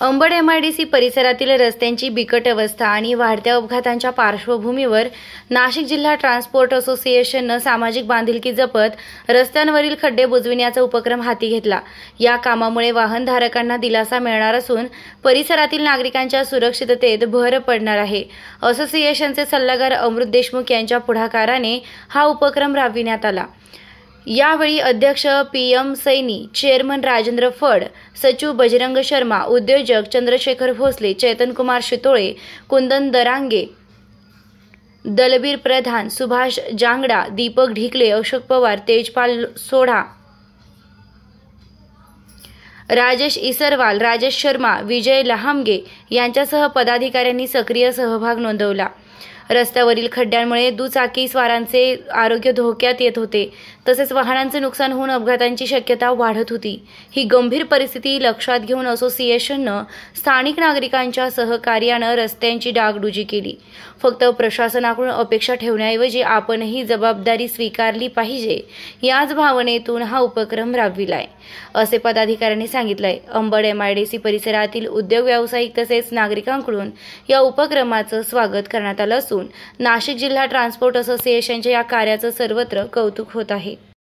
Ambad MIDC परिसरातील रस्त्यांची बिकट अवस्था आणि वाढत्या अपघातांच्या पार्श्वभूमीवर नाशिक जिल्हा ट्रान्सपोर्ट असोसिएशननं सामाजिक बांधिलकी जपत रस्त्यांवरील खड्डे बुजविण्याचा उपक्रम हाती घेतला। या कामामुळे वाहनधारकांना दिलासा मिळणार असून परिसरातील नागरिकांच्या सुरक्षिततेत भर पडणार आहे। असोसिएशनचे सल्लागार अमृत देशमुख यांच्या पुढाकाराने हा उपक्रम राबविण्यात आला। यावेळी अध्यक्ष पीएम सैनी, चेअरमन राजेंद्र फड, सचिव बजरंग शर्मा, उद्योजक चंद्रशेखर भोसले, चैतन्यकुमार शितोळे, कुंदन दरांगे, दलबीर प्रधान, सुभाष जांगडा, दीपक ढिकले, अशोक पवार, तेजपाल सोढा, राजेश इसरवाल, राजेश शर्मा, विजय लहामगे यांच्यासह पदाधिकाऱ्यांनी सक्रिय सहभाग नोंदवला। रस्त्यावरील खड्ड्यांमुळे दुचाकी स्वारांचे आरोग्य धोक्यात येत होते, तसेच वाहनांचे नुकसान होऊन अपघातांची शक्यता वाढत होती। ही गंभीर परिस्थिती लक्षात घेऊन असोसिएशननं स्थानिक नागरिकांच्या सहकार्यानं रस्त्यांची डागडुजी केली। फक्त प्रशासनाकडून अपेक्षा ठेवण्याऐवजी आपणही जबाबदारी स्वीकारली पाहिजे, याच भावनेतून हा उपक्रम राबविलाय, असे पदाधिकाऱ्यांनी सांगितलंय। अंबड एमआयडीसी परिसरातील उद्योग व्यावसायिक तसेच नागरिकांकडून या उपक्रमाचं स्वागत करण्यात आलं असून नाशिक जिल्हा ट्रान्सपोर्ट असोसिएशनच्या या कार्याचं सर्वत्र कौतुक होत आहे।